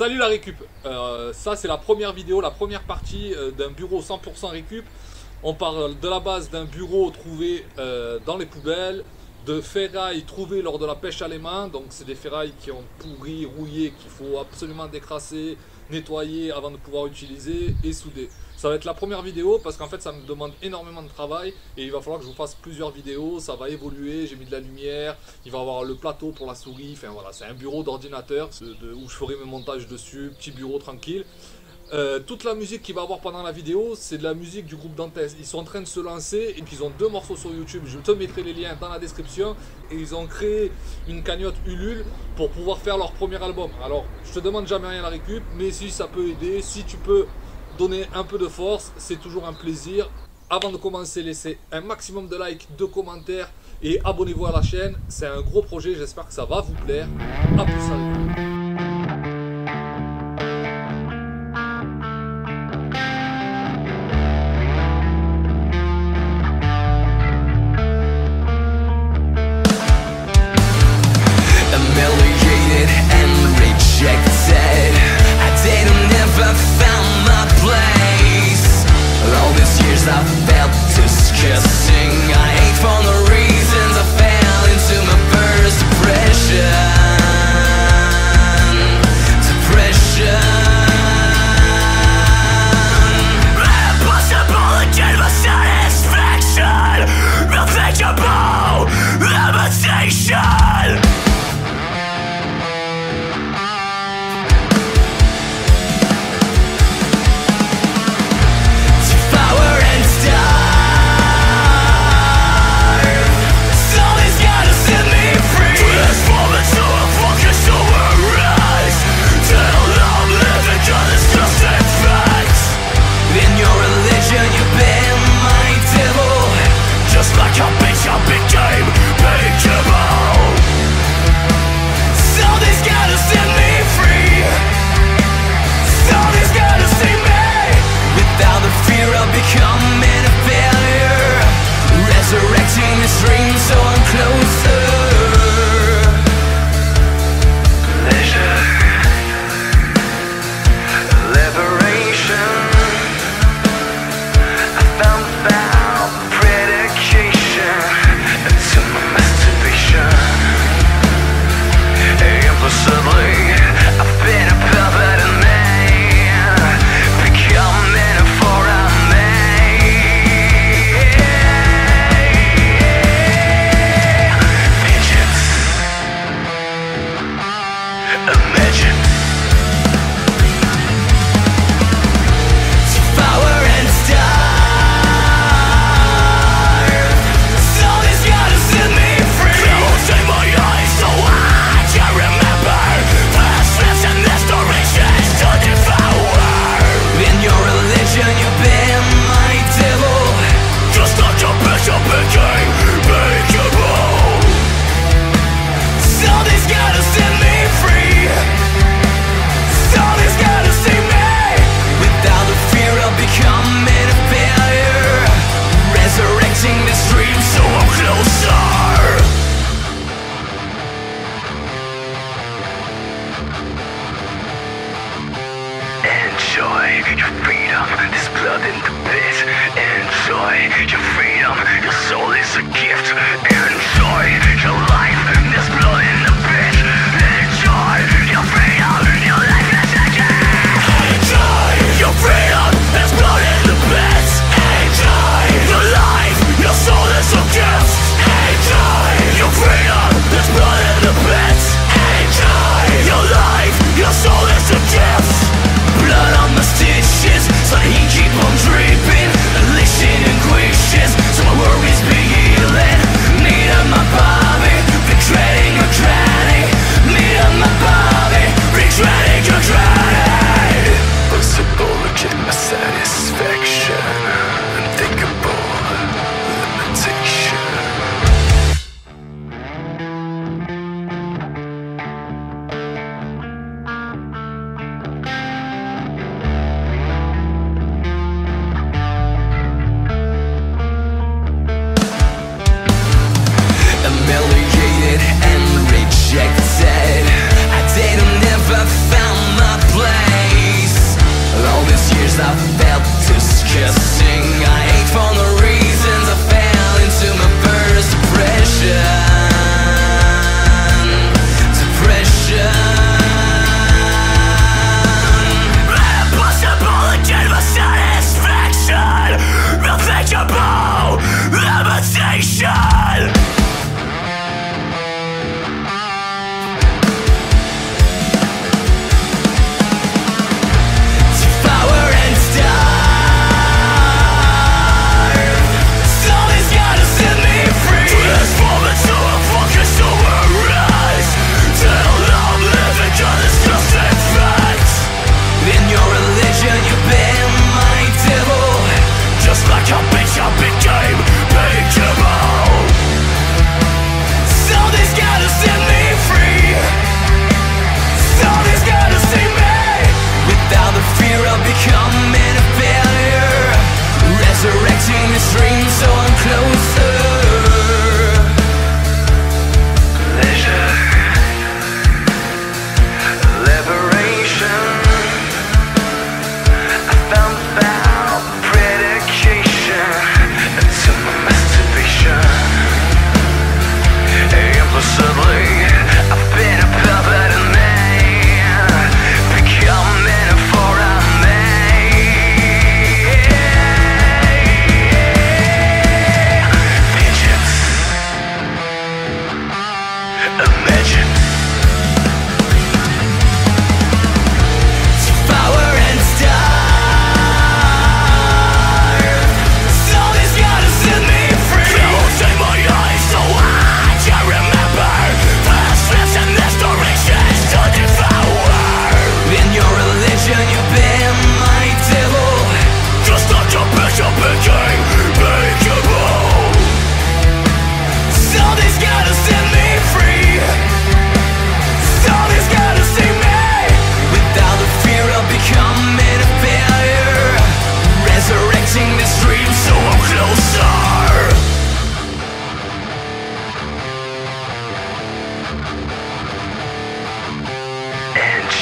Salut la Récup, ça c'est la première vidéo, la première partie d'un bureau 100% Récup. On parle de la base d'un bureau trouvé dans les poubelles, de ferrailles trouvées lors de la pêche à l'aimant. Donc c'est des ferrailles qui ont pourri, rouillé, qu'il faut absolument décrasser, nettoyer avant de pouvoir utiliser et souder. Ça va être la première vidéo parce qu'en fait ça me demande énormément de travail et il va falloir que je vous fasse plusieurs vidéos, ça va évoluer, j'ai mis de la lumière, il va y avoir le plateau pour la souris, enfin voilà, c'est un bureau d'ordinateur où je ferai mes montages dessus, petit bureau tranquille. Toute la musique qu'il va y avoir pendant la vidéo, c'est de la musique du groupe Aidez. Ils sont en train de se lancer et puis ils ont 2 morceaux sur YouTube. Je te mettrai les liens dans la description. Et ils ont créé une cagnotte Ulule pour pouvoir faire leur premier album. Alors, je te demande jamais rien à la Récup, mais si ça peut aider, si tu peux donner un peu de force, c'est toujours un plaisir. Avant de commencer, laissez un maximum de likes, de commentaires et abonnez-vous à la chaîne. C'est un gros projet, j'espère que ça va vous plaire. A plus à Récup.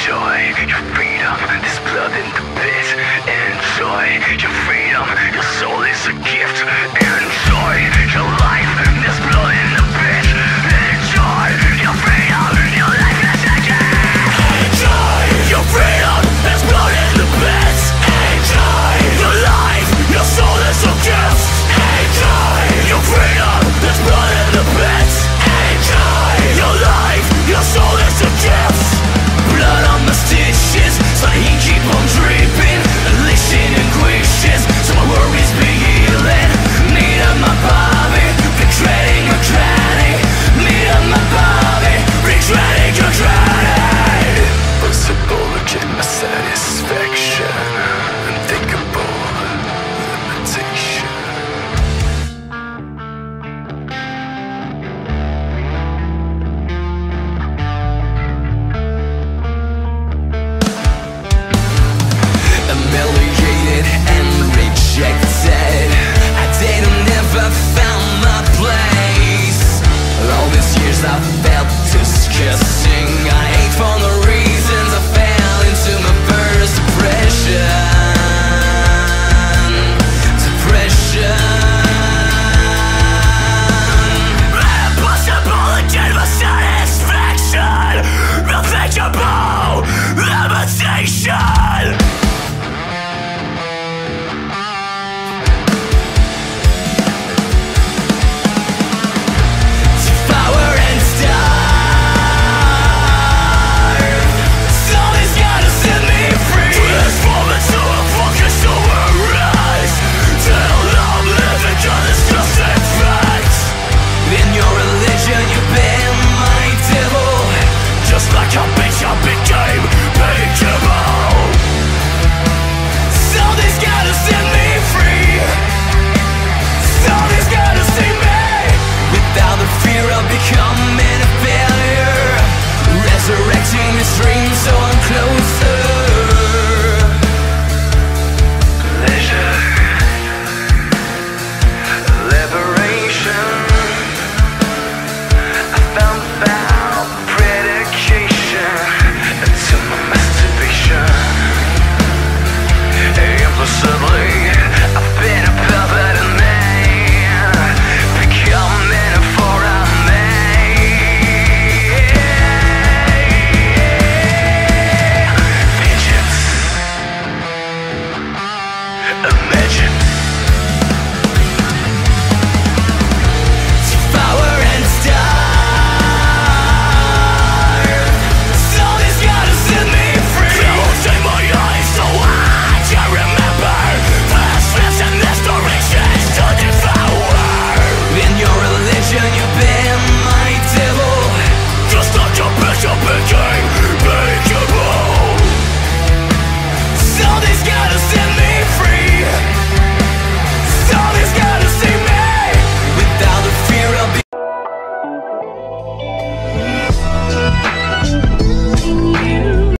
Enjoy your freedom, there's blood in the pit. Enjoy your freedom, your soul is a gift. Enjoy your life, there's blood in the pit. Enjoy your freedom, your life is a gift. Enjoy your freedom, there's blood in the pit. Enjoy your life, your soul is a gift. Enjoy your freedom, there's blood in the pit. Enjoy your life, your soul is a gift. Blood on my stitches, so the ink keep on dripping. Elation and wishes, so my worries be healing. Meet up my body, regretting, regretting. Meet up my body, regretting, regretting. Possible to get my satisfaction. Unthinkable limitation. Humiliated and rejected, I didn't never found my place. All these years I felt disgusting. I hate for the reasons I fell into my first depression. Impossible to get my satisfaction. Unthinkable limitation. Devour and starve. Something's gotta set me free. Transform into a fucking sober-rise. Till I'm living cause it's just a fact. In your religion you've been my devil. Just like a bitch I became bankable. Something's gotta set me free. Something's gotta save me. Without the fear of becoming a failure. Resurrecting this dream so I'm closer.